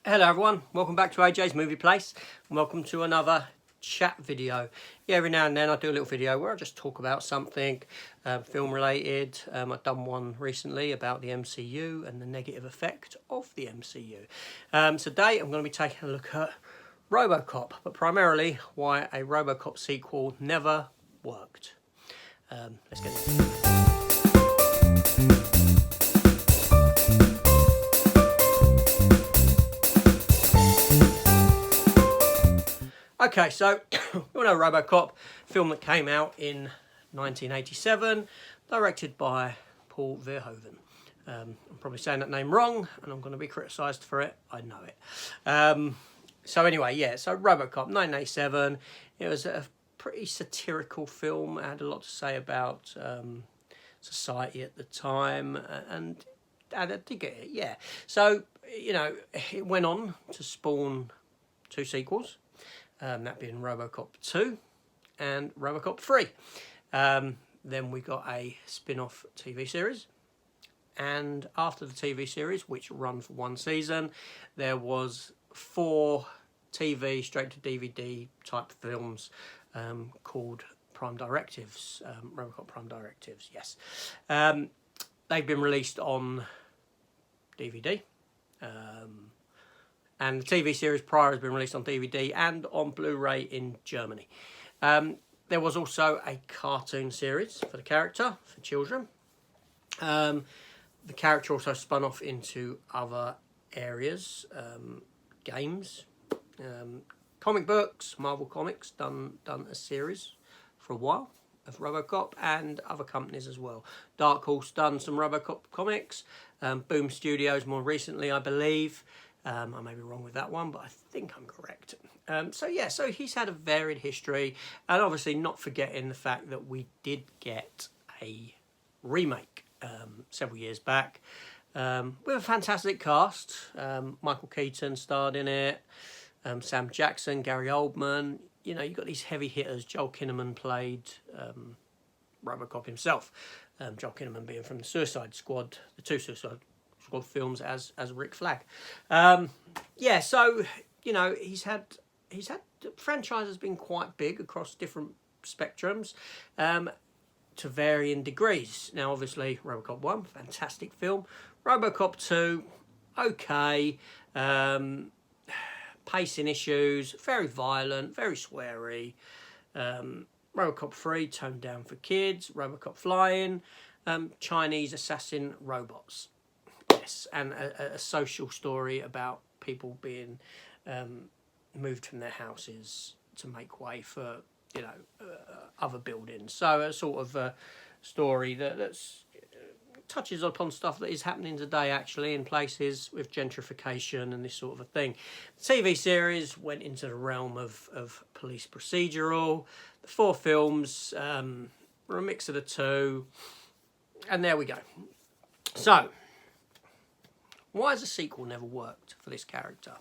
Hello everyone, welcome back to AJ's Movie Place and welcome to another chat video. Yeah, every now and then I do a little video where I just talk about something film related. I've done one recently about the MCU and the negative effect of the MCU. Today I'm going to be taking a look at Robocop, but primarily why a Robocop sequel never worked. Let's get into it. Okay, so you all know Robocop, film that came out in 1987, directed by Paul Verhoeven. I'm probably saying that name wrong, and I'm going to be criticised for it. I know it. So anyway, yeah, so Robocop, 1987. It was a pretty satirical film. It had a lot to say about society at the time, and I did get it, yeah. So, you know, it went on to spawn 2 sequels. That being Robocop 2 and Robocop 3. Then we got a spin-off TV series. And after the TV series, which ran for 1 season, there was 4 TV, straight to DVD type films called Prime Directives. Robocop Prime Directives, yes. They've been released on DVD. And the TV series prior has been released on DVD and on Blu-ray in Germany. There was also a cartoon series for the character, for children. The character also spun off into other areas, games, comic books, Marvel Comics, done a series for a while of Robocop, and other companies as well. Dark Horse done some Robocop comics, Boom Studios more recently, I believe. I may be wrong with that one, but I think I'm correct. So he's had a varied history, and obviously not forgetting the fact that we did get a remake several years back with a fantastic cast. Michael Keaton starred in it, Sam Jackson, Gary Oldman. You know, you've got these heavy hitters. Joel Kinnaman played Robocop himself. Joel Kinnaman being from the Suicide Squad, the 2 Suicide Squad films as Rick Flag. Yeah, so you know he's had the franchise has been quite big across different spectrums to varying degrees. Now, obviously, Robocop 1, fantastic film. Robocop 2, okay. Pacing issues, very violent, very sweary. Robocop 3, toned down for kids. Robocop Flying, Chinese assassin robots. Yes, and a social story about people being moved from their houses to make way for, you know, other buildings. So a sort of a story that's touches upon stuff that is happening today, actually, in places with gentrification and this sort of a thing. The TV series went into the realm of police procedural. The 4 films were a mix of the 2. And there we go. So, why has a sequel never worked for this character?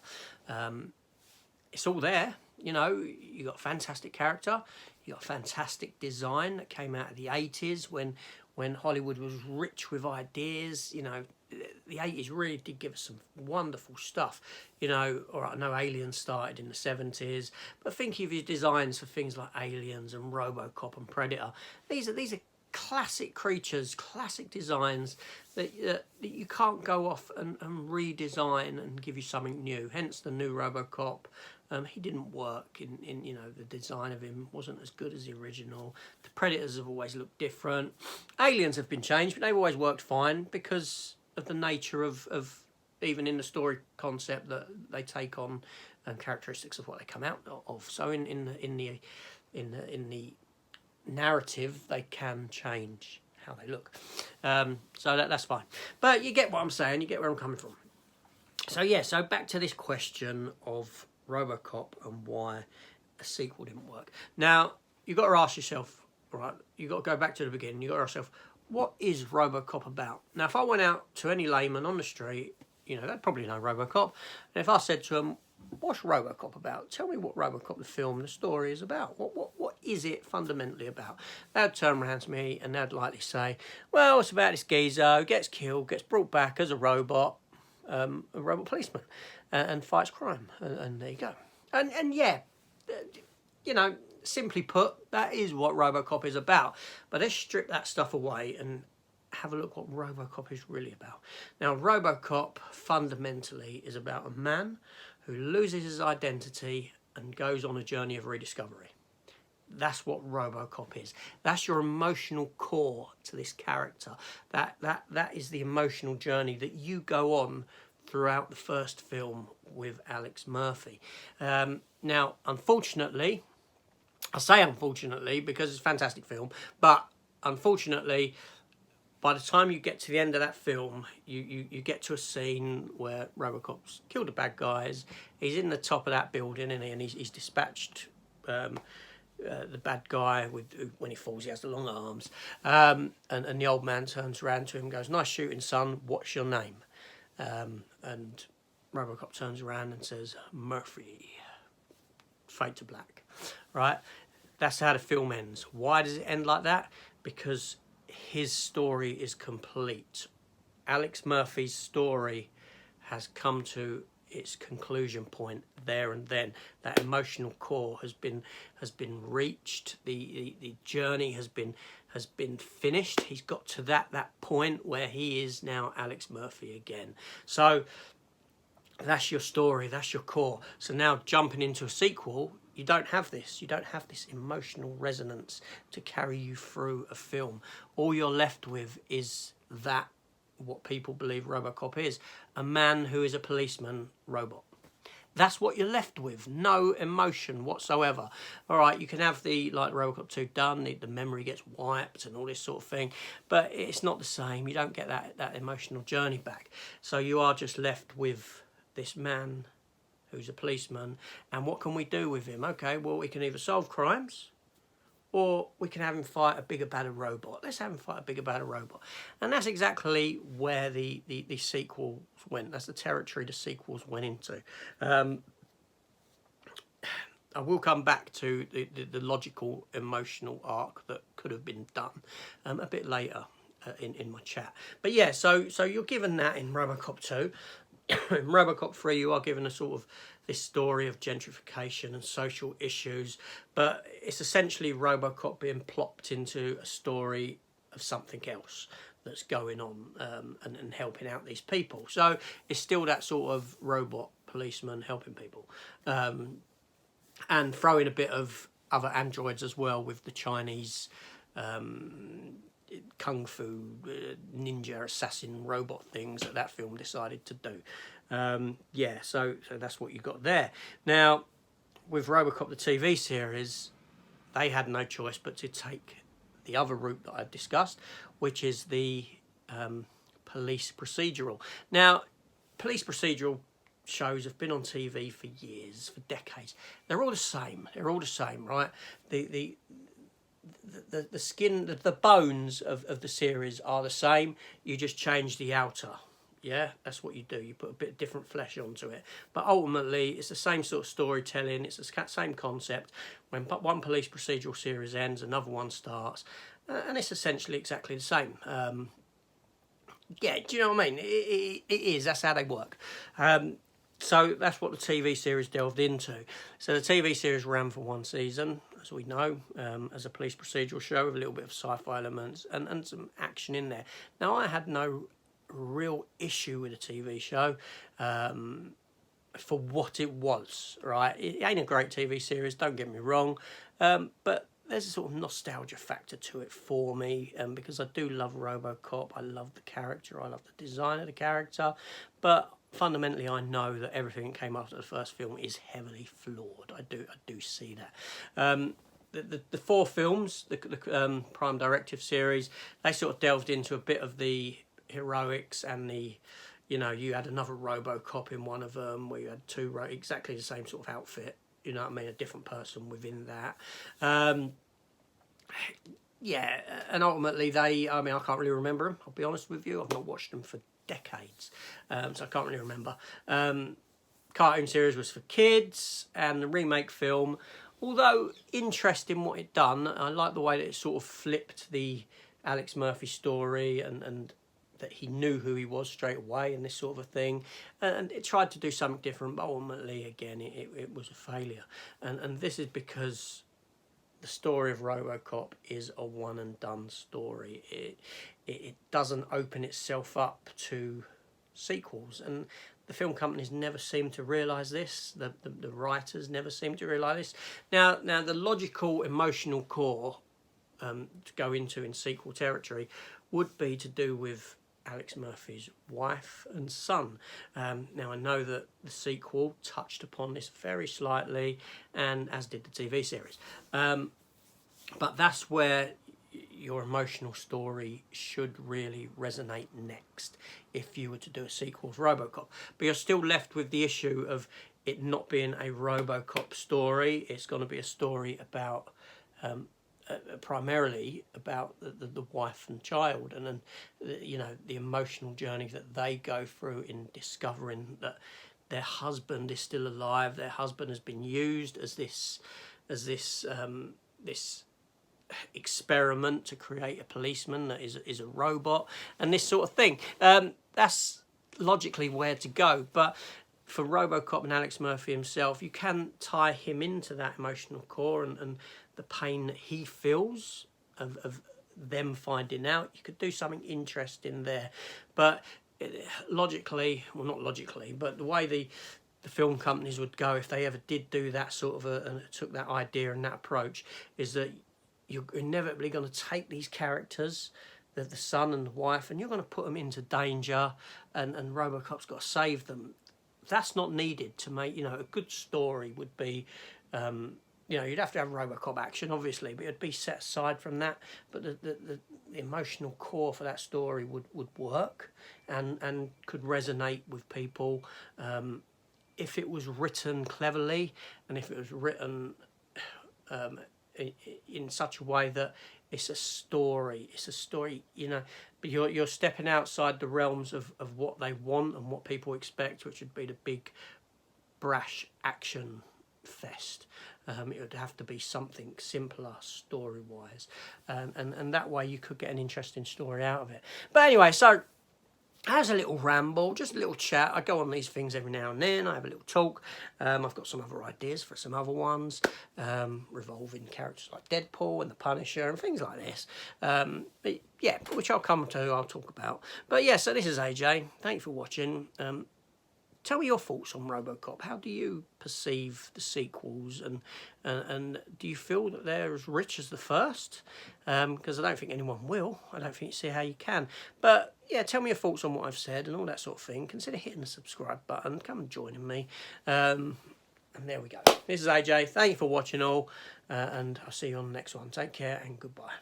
It's all there. You know, you got a fantastic character. You got a fantastic design that came out of the 80s when Hollywood was rich with ideas. You know, the 80s really did give us some wonderful stuff. You know, all right, I know Aliens started in the 70s, but think of his designs for things like Aliens and Robocop and Predator. These are classic creatures, classic designs that you can't go off and redesign and give you something new. Hence the new Robocop. He didn't work in you know, the design of him wasn't as good as the original. The Predators have always looked different. Aliens have been changed, but they've always worked fine because of the nature of even in the story concept that they take on characteristics of what they come out of. So in the narrative, they can change how they look. So that's fine. But you get what I'm saying. You get where I'm coming from. So yeah, so back to this question of Robocop and why a sequel didn't work. Now, you've got to ask yourself, right, you've got to go back to the beginning. You've got to ask yourself, what is Robocop about? Now, if I went out to any layman on the street, you know, they'd probably know Robocop. And if I said to them, what's Robocop about? Tell me what Robocop, the film, the story is about. What is it fundamentally about? They'd turn around to me and they'd likely say, well, it's about this geezer who gets killed, gets brought back as a robot policeman. and fights crime, and there you go. And yeah, you know, simply put, that is what Robocop is about. But let's strip that stuff away and have a look what Robocop is really about. Now, Robocop fundamentally is about a man who loses his identity and goes on a journey of rediscovery. That's what Robocop is. That's your emotional core to this character. That is the emotional journey that you go on throughout the first film with Alex Murphy. Now, unfortunately, I say unfortunately because it's a fantastic film, but unfortunately, by the time you get to the end of that film, you get to a scene where Robocop's killed the bad guys. He's in the top of that building, and he's dispatched the bad guy when he falls. He has the long arms, and the old man turns around to him and goes, "Nice shooting, son. What's your name?" And Robocop turns around and says, "Murphy." Fade to black, right? That's how the film ends. Why does it end like that? Because his story is complete. Alex Murphy's story has come to its conclusion point there and then. That emotional core has been reached. The journey has been finished. He's got to that point where he is now Alex Murphy again. So that's your story, that's your core. So now jumping into a sequel, you don't have this. You don't have this emotional resonance to carry you through a film. All you're left with is that, what people believe Robocop is, a man who is a policeman robot. That's what you're left with. No emotion whatsoever. All right, you can have the, like Robocop 2 done, the memory gets wiped and all this sort of thing, but it's not the same. You don't get that emotional journey back. So you are just left with this man who's a policeman, and what can we do with him? Okay, well, we can either solve crimes, or we can have him fight a bigger, badder robot. Let's have him fight a bigger, badder robot. And that's exactly where the sequels went. That's the territory the sequels went into. I will come back to the logical, emotional arc that could have been done a bit later in my chat. But yeah, so you're given that in Robocop 2. In Robocop 3, you are given a sort of this story of gentrification and social issues, but it's essentially Robocop being plopped into a story of something else that's going on and helping out these people. So it's still that sort of robot policeman helping people, and throwing a bit of other androids as well with the Chinese kung fu ninja assassin robot things that film decided to do. Yeah, so that's what you got there. Now, with Robocop the TV series, they had no choice but to take the other route that I discussed, which is the police procedural. Now, police procedural shows have been on TV for years, for decades. They're all the same. They're all the same, right? The skin, the bones of the series are the same. You just change the outer. Yeah, that's what you do. You put a bit of different flesh onto it. But ultimately, it's the same sort of storytelling. It's the same concept. When one police procedural series ends, another one starts. And it's essentially exactly the same. Yeah, do you know what I mean? It is. That's how they work. So that's what the TV series delved into. So the TV series ran for one season, as we know, as a police procedural show with a little bit of sci-fi elements and some action in there. Now, I had no real issue with the TV show for what it was, right? It ain't a great TV series, don't get me wrong, but there's a sort of nostalgia factor to it for me, because I do love Robocop. I love the character, I love the design of the character, but fundamentally I know that everything that came after the first film is heavily flawed. I do see that. The four films, the Prime Directive series, they sort of delved into a bit of the heroics and the, you know, you had another Robocop in one of them where you had two exactly the same sort of outfit, you know what I mean, a different person within that. Yeah, and ultimately I can't really remember them, I'll be honest with you. I've not watched them for decades, so I can't really remember. Cartoon series was for kids, and the remake film, although interesting what it done, I like the way that it sort of flipped the Alex Murphy story and that he knew who he was straight away and this sort of a thing, and it tried to do something different, but ultimately again it was a failure, and this is because the story of Robocop is a one and done story. It doesn't open itself up to sequels, and the film companies never seem to realise this. The writers never seem to realise this. Now the logical emotional core to go into in sequel territory would be to do with Alex Murphy's wife and son. Now I know that the sequel touched upon this very slightly, and as did the TV series. But that's where your emotional story should really resonate next if you were to do a sequel of Robocop. But you're still left with the issue of it not being a Robocop story. It's going to be a story about primarily about the wife and child, and then the emotional journey that they go through in discovering that their husband is still alive. Their husband has been used as this experiment to create a policeman that is a robot, and this sort of thing. That's logically where to go, but for Robocop and Alex Murphy himself, you can tie him into that emotional core and the pain that he feels of them finding out. You could do something interesting there, but logically, well, not logically, but the way the film companies would go if they ever did do that sort of and took that idea and that approach, is that you're inevitably going to take these characters, the son and the wife, and you're going to put them into danger, and Robocop's got to save them. That's not needed to make, a good story would be, you'd have to have Robocop action, obviously, but it'd be set aside from that. But the emotional core for that story would work and could resonate with people if it was written cleverly, and if it was written in such a way that it's a story, but you're stepping outside the realms of what they want and what people expect, which would be the big brash action fest. It would have to be something simpler story-wise, and that way you could get an interesting story out of it. But anyway, so as a little ramble, just a little chat. I go on these things every now and then. I have a little talk. I've got some other ideas for some other ones, revolving characters like Deadpool and the Punisher and things like this. But yeah, which I'll come to, I'll talk about. But yeah, so this is AJ. Thank you for watching. Tell me your thoughts on Robocop. How do you perceive the sequels, and do you feel that they're as rich as the first? Because I don't think anyone will. I don't think you see how you can. But yeah, tell me your thoughts on what I've said and all that sort of thing. Consider hitting the subscribe button. Come and joining me. And there we go. This is AJ. Thank you for watching all, and I'll see you on the next one. Take care and goodbye.